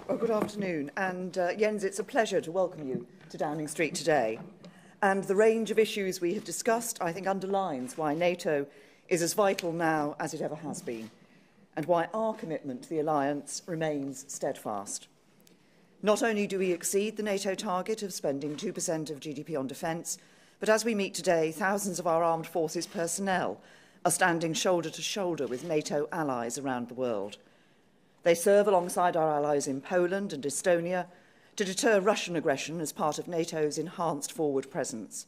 Well, good afternoon. And Jens, it's a pleasure to welcome you to Downing Street today. And the range of issues we have discussed, I think, underlines why NATO is as vital now as it ever has been, and why our commitment to the alliance remains steadfast. Not only do we exceed the NATO target of spending 2% of GDP on defence, but as we meet today, thousands of our armed forces personnel are standing shoulder to shoulder with NATO allies around the world. They serve alongside our allies in Poland and Estonia to deter Russian aggression as part of NATO's enhanced forward presence.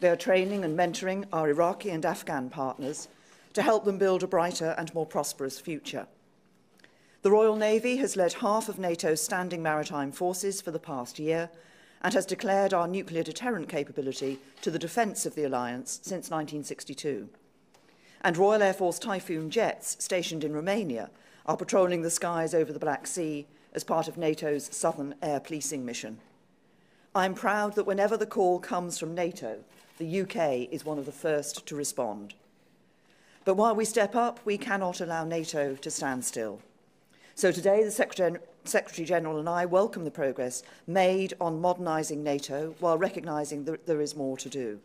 They are training and mentoring our Iraqi and Afghan partners to help them build a brighter and more prosperous future. The Royal Navy has led half of NATO's standing maritime forces for the past year and has declared our nuclear deterrent capability to the defence of the alliance since 1962. And Royal Air Force Typhoon jets stationed in Romania are patrolling the skies over the Black Sea as part of NATO's Southern Air Policing mission. I'm proud that whenever the call comes from NATO, the UK is one of the first to respond. But while we step up, we cannot allow NATO to stand still. So today, the Secretary-General and I welcome the progress made on modernising NATO while recognising that there is more to do.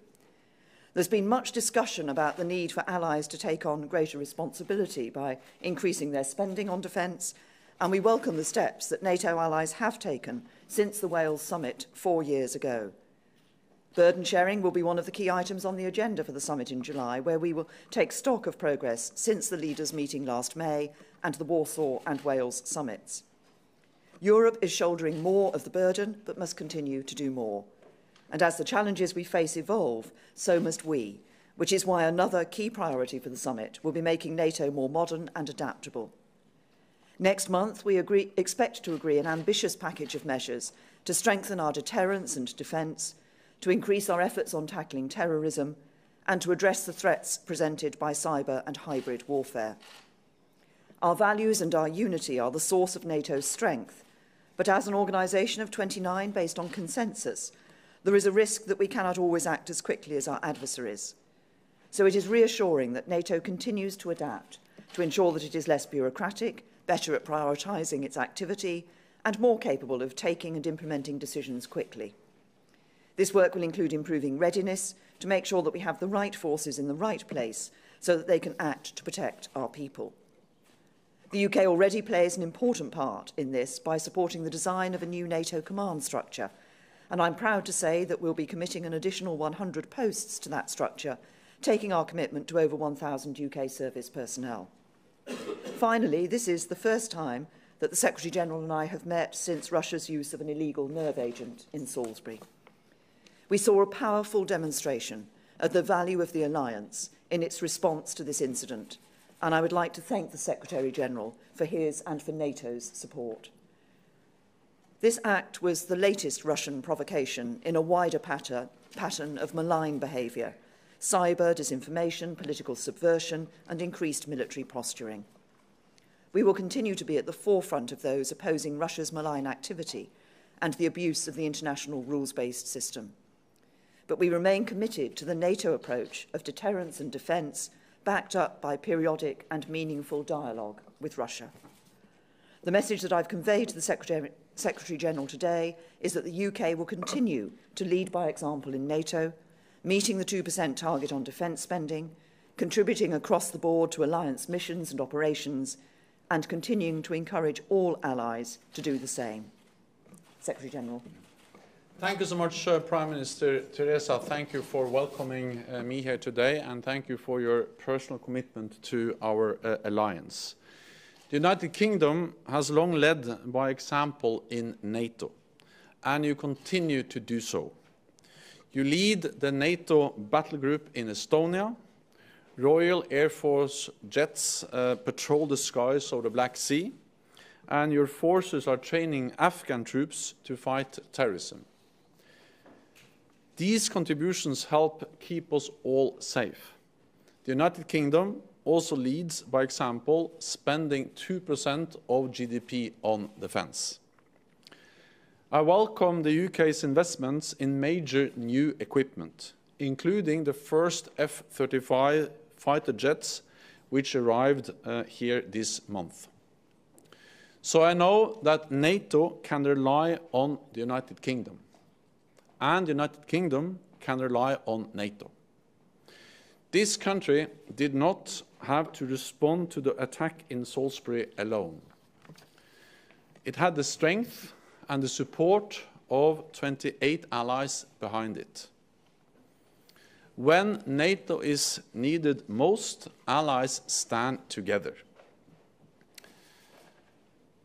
There's been much discussion about the need for allies to take on greater responsibility by increasing their spending on defence, and we welcome the steps that NATO allies have taken since the Wales summit 4 years ago. Burden sharing will be one of the key items on the agenda for the summit in July, where we will take stock of progress since the leaders' meeting last May and the Warsaw and Wales summits. Europe is shouldering more of the burden, but must continue to do more. And as the challenges we face evolve, so must we, which is why another key priority for the summit will be making NATO more modern and adaptable. Next month, we expect to agree an ambitious package of measures to strengthen our deterrence and defence, to increase our efforts on tackling terrorism, and to address the threats presented by cyber and hybrid warfare. Our values and our unity are the source of NATO's strength, but as an organisation of 29 based on consensus, there is a risk that we cannot always act as quickly as our adversaries. So it is reassuring that NATO continues to adapt to ensure that it is less bureaucratic, better at prioritising its activity, and more capable of taking and implementing decisions quickly. This work will include improving readiness to make sure that we have the right forces in the right place so that they can act to protect our people. The UK already plays an important part in this by supporting the design of a new NATO command structure, and I'm proud to say that we'll be committing an additional 100 posts to that structure, taking our commitment to over 1,000 UK service personnel. Finally, this is the first time that the Secretary-General and I have met since Russia's use of an illegal nerve agent in Salisbury. We saw a powerful demonstration of the value of the alliance in its response to this incident, and I would like to thank the Secretary-General for his and for NATO's support. This act was the latest Russian provocation in a wider pattern of malign behaviour, cyber disinformation, political subversion, and increased military posturing. We will continue to be at the forefront of those opposing Russia's malign activity and the abuse of the international rules-based system. But we remain committed to the NATO approach of deterrence and defence, backed up by periodic and meaningful dialogue with Russia. The message that I've conveyed to the Secretary-General today is that the UK will continue to lead by example in NATO, meeting the 2% target on defence spending, contributing across the board to alliance missions and operations, and continuing to encourage all allies to do the same. Secretary-General. Thank you so much, Prime Minister Theresa. Thank you for welcoming me here today, and thank you for your personal commitment to our alliance. The United Kingdom has long led by example in NATO, and you continue to do so. You lead the NATO battle group in Estonia. Royal Air Force jets patrol the skies of the Black Sea, and your forces are training Afghan troops to fight terrorism. These contributions help keep us all safe. The United Kingdom also leads by example, spending 2% of GDP on defence. I welcome the UK's investments in major new equipment, including the first So I know that NATO can rely on the United Kingdom, and the United Kingdom can rely on NATO. This country did not have to respond to the attack in Salisbury alone. It had the strength and the support of 28 allies behind it. When NATO is needed most, allies stand together.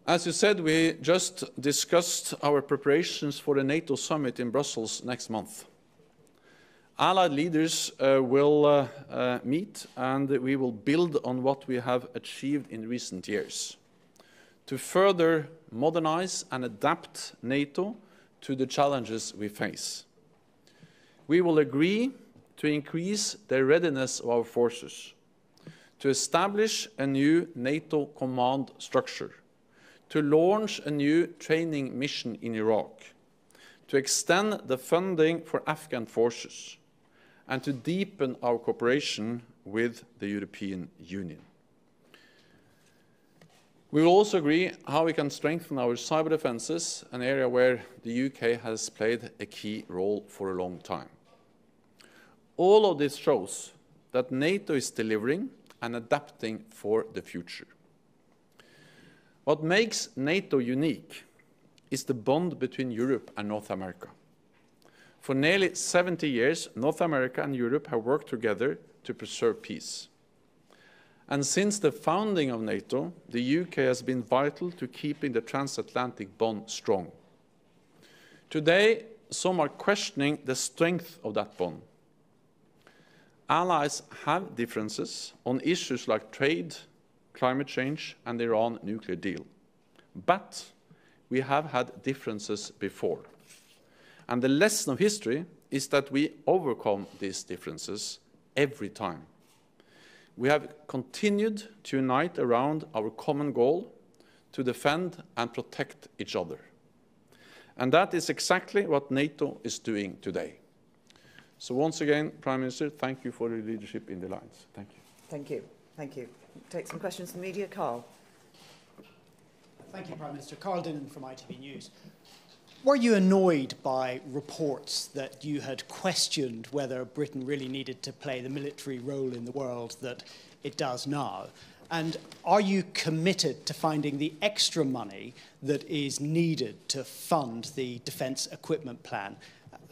As you said, we just discussed our preparations for the NATO summit in Brussels next month. Allied leaders will meet, and we will build on what we have achieved in recent years to further modernize and adapt NATO to the challenges we face. We will agree to increase the readiness of our forces, to establish a new NATO command structure, to launch a new training mission in Iraq, to extend the funding for Afghan forces, and to deepen our cooperation with the European Union. We will also agree how we can strengthen our cyber defences, an area where the UK has played a key role for a long time. All of this shows that NATO is delivering and adapting for the future. What makes NATO unique is the bond between Europe and North America. For nearly 70 years, North America and Europe have worked together to preserve peace. And since the founding of NATO, the UK has been vital to keeping the transatlantic bond strong. Today, some are questioning the strength of that bond. Allies have differences on issues like trade, climate change, and the Iran nuclear deal. But we have had differences before. And the lesson of history is that we overcome these differences every time. We have continued to unite around our common goal to defend and protect each other. And that is exactly what NATO is doing today. So once again, Prime Minister, thank you for your leadership in the alliance. Thank you. Thank you. Thank you. Take some questions from the media. Carl. Thank you, Prime Minister. Carl Dinnan from ITV News. Were you annoyed by reports that you had questioned whether Britain really needed to play the military role in the world that it does now? And are you committed to finding the extra money that is needed to fund the defence equipment plan?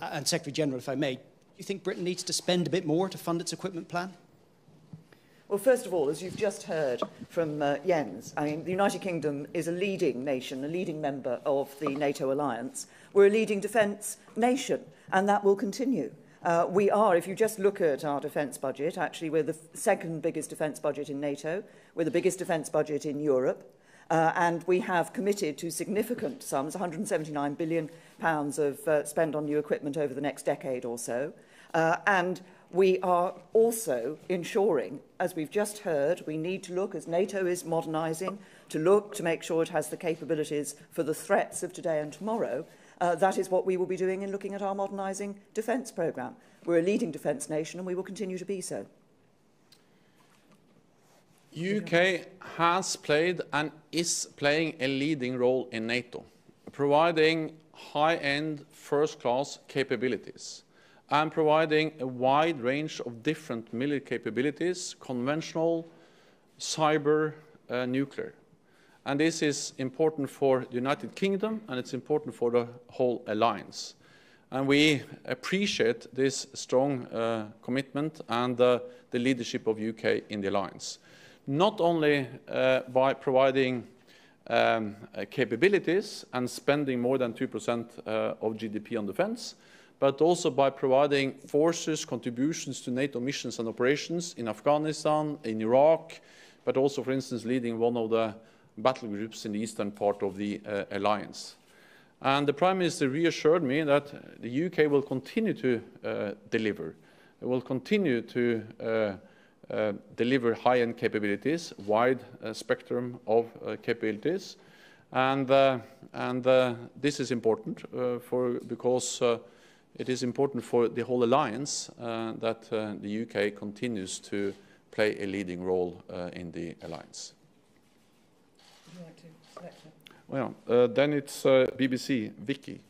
And Secretary General, if I may, do you think Britain needs to spend a bit more to fund its equipment plan? Well, first of all, as you've just heard from Jens, I mean, the United Kingdom is a leading nation, a leading member of the NATO alliance. We're a leading defence nation, and that will continue. We are, if you just look at our defence budget, actually we're the second biggest defence budget in NATO. We're the biggest defence budget in Europe. And we have committed to significant sums, £179 billion of spend on new equipment over the next decade or so. And we are also ensuring, as we've just heard, we need to look, as NATO is modernising, to look to make sure it has the capabilities for the threats of today and tomorrow. That is what we will be doing in looking at our modernising defence programme. We're a leading defence nation and we will continue to be so. UK has played and is playing a leading role in NATO, providing high-end, first-class capabilities and providing a wide range of different military capabilities, conventional, cyber, nuclear. And this is important for the United Kingdom and it's important for the whole alliance. And we appreciate this strong commitment and the leadership of UK in the alliance. Not only by providing capabilities and spending more than 2% of GDP on defense, but also by providing forces, contributions to NATO missions and operations in Afghanistan, in Iraq, but also, for instance, leading one of the battle groups in the eastern part of the alliance. And the Prime Minister reassured me that the UK will continue to deliver. It will continue to deliver high-end capabilities, wide spectrum of capabilities. And this is important because it is important for the whole alliance that the UK continues to play a leading role in the alliance. Would you like to select Well, then it's BBC, Vicky.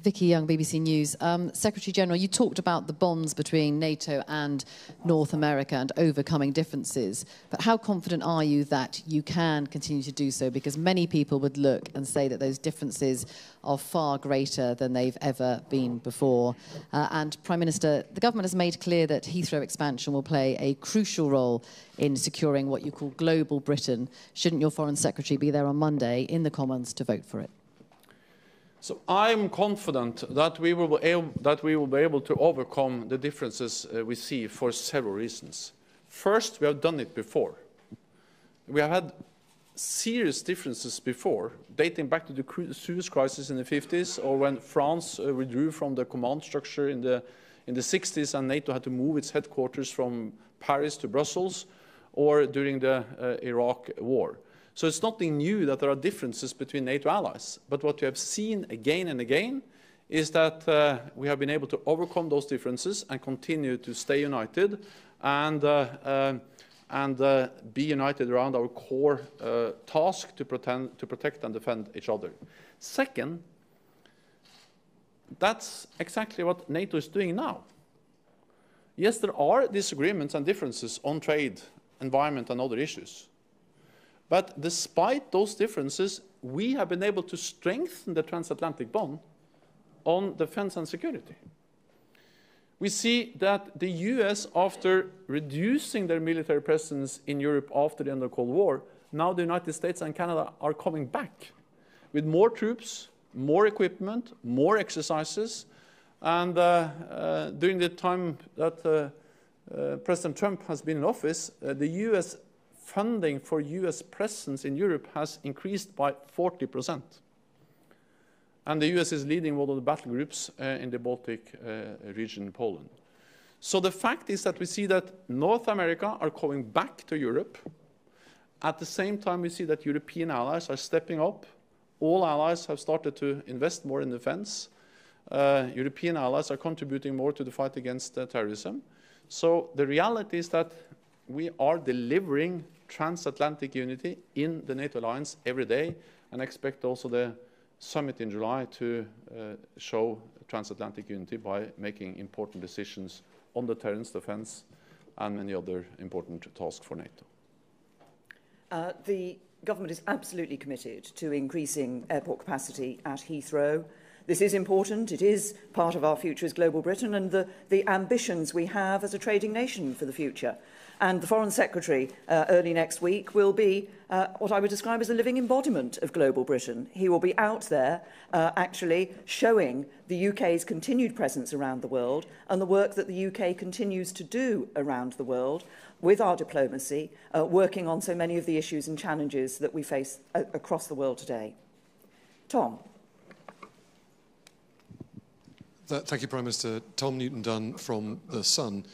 Vicky Young, BBC News. Secretary General, you talked about the bonds between NATO and North America and overcoming differences. But how confident are you that you can continue to do so? Because many people would look and say that those differences are far greater than they've ever been before. And Prime Minister, the government has made clear that Heathrow expansion will play a crucial role in securing what you call global Britain. Shouldn't your Foreign Secretary be there on Monday in the Commons to vote for it? So I'm confident that we will be able to overcome the differences we see for several reasons. First, we have done it before. We have had serious differences before, dating back to the Suez crisis in the 50s, or when France withdrew from the command structure in the 60s and NATO had to move its headquarters from Paris to Brussels, or during the Iraq war. So it's nothing new that there are differences between NATO allies. But what we have seen again and again is that we have been able to overcome those differences and continue to stay united and be united around our core task to protect and defend each other. Second, that's exactly what NATO is doing now. Yes, there are disagreements and differences on trade, environment, and other issues. But despite those differences, we have been able to strengthen the transatlantic bond on defense and security. We see that the US, after reducing their military presence in Europe after the end of the Cold War, now the United States and Canada are coming back with more troops, more equipment, more exercises. And during the time that President Trump has been in office, the US funding for US presence in Europe has increased by 40%. And the US is leading one of the battle groups in the Baltic region in Poland. So the fact is that we see that North America are coming back to Europe. At the same time, we see that European allies are stepping up. All allies have started to invest more in defense. European allies are contributing more to the fight against terrorism. So the reality is that we are delivering transatlantic unity in the NATO alliance every day, and expect also the summit in July to show transatlantic unity by making important decisions on deterrence, defense, and many other important tasks for NATO. The government is absolutely committed to increasing airport capacity at Heathrow. This is important. It is part of our future as global Britain and the ambitions we have as a trading nation for the future. And the Foreign Secretary early next week will be what I would describe as a living embodiment of global Britain. He will be out there actually showing the UK's continued presence around the world and the work that the UK continues to do around the world with our diplomacy, working on so many of the issues and challenges that we face across the world today. Tom. Thank you, Prime Minister. Tom Newton-Dunn from The Sun.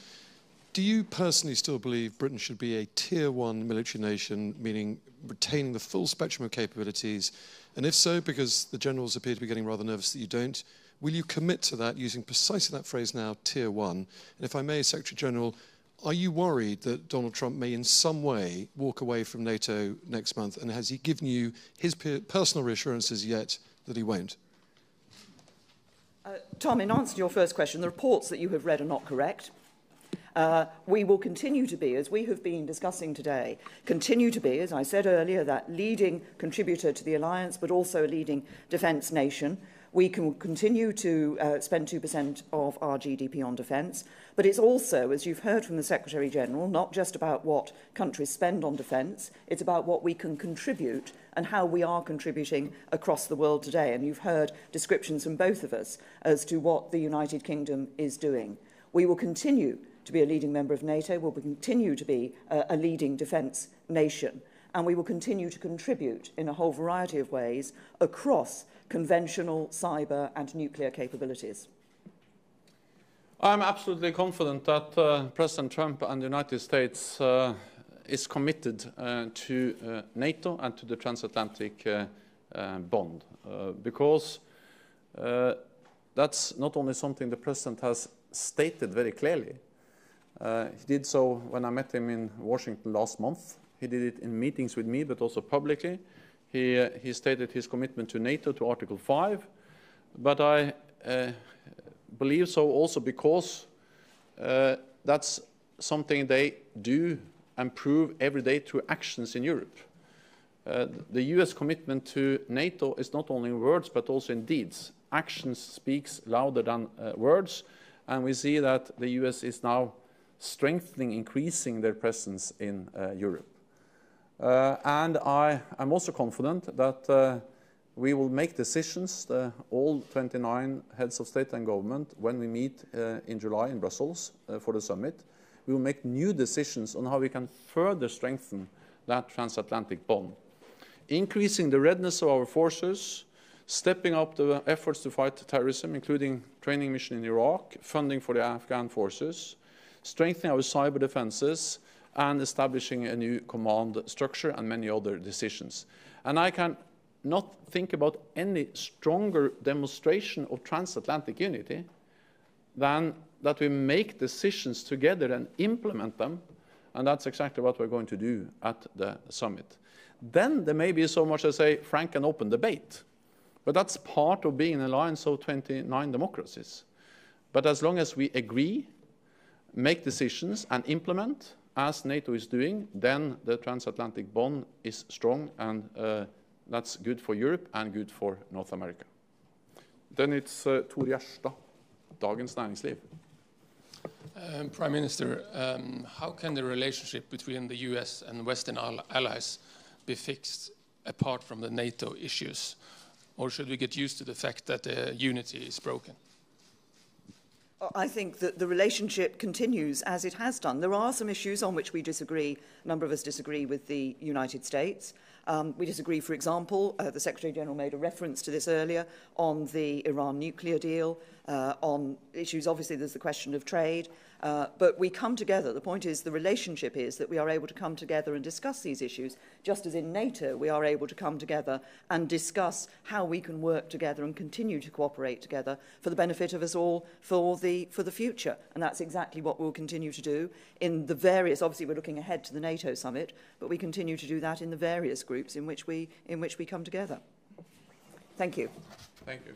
Do you personally still believe Britain should be a Tier 1 military nation, meaning retaining the full spectrum of capabilities? And if so, because the generals appear to be getting rather nervous that you don't, will you commit to that, using precisely that phrase now, Tier 1? And if I may, Secretary General, are you worried that Donald Trump may in some way walk away from NATO next month? And has he given you his personal reassurances yet that he won't? Tom, in answer to your first question, the reports that you have read are not correct. We will continue to be, as we have been discussing today, continue to be, as I said earlier, that leading contributor to the alliance, but also a leading defence nation. We can continue to spend 2% of our GDP on defence, but it's also, as you've heard from the Secretary-General, not just about what countries spend on defence, it's about what we can contribute and how we are contributing across the world today. And you've heard descriptions from both of us as to what the United Kingdom is doing. We will continue to be a leading member of NATO, will continue to be a leading defence nation, and we will continue to contribute in a whole variety of ways across conventional, cyber and nuclear capabilities. I'm absolutely confident that President Trump and the United States is committed to NATO and to the transatlantic bond, because that's not only something the President has stated very clearly. He did so when I met him in Washington last month. He did it in meetings with me, but also publicly. He stated his commitment to NATO, to Article 5. But I believe so also because that's something they do and prove every day through actions in Europe. The US commitment to NATO is not only in words, but also in deeds. Actions speaks louder than words, and we see that the US is now strengthening, increasing their presence in Europe. And I am also confident that we will make decisions, all 29 heads of state and government, when we meet in July in Brussels for the summit. We will make new decisions on how we can further strengthen that transatlantic bond. Increasing the readiness of our forces, stepping up the efforts to fight terrorism, including training mission in Iraq, funding for the Afghan forces, strengthening our cyber defenses, and establishing a new command structure, and many other decisions. And I can not think about any stronger demonstration of transatlantic unity than that we make decisions together and implement them, and that's exactly what we're going to do at the summit. Then there may be so much as a frank and open debate, but that's part of being an alliance of 29 democracies. But as long as we agree, make decisions, and implement, as NATO is doing, then the transatlantic bond is strong, and that's good for Europe and good for North America. Then it's Tor Gjerstad, Dagens Næringsliv. Prime Minister, how can the relationship between the US and Western allies be fixed apart from the NATO issues? Or should we get used to the fact that the unity is broken? I think that the relationship continues as it has done. There are some issues on which we disagree. A number of us disagree with the United States. We disagree, for example, the Secretary-General made a reference to this earlier, on the Iran nuclear deal, on issues, obviously there's the question of trade, but we come together. The point is, the relationship is that we are able to come together and discuss these issues, just as in NATO we are able to come together and discuss how we can work together and continue to cooperate together for the benefit of us all for the future. And that's exactly what we'll continue to do in the various, obviously we're looking ahead to the NATO summit, but we continue to do that in the various groups in which we come together. Thank you. Thank you.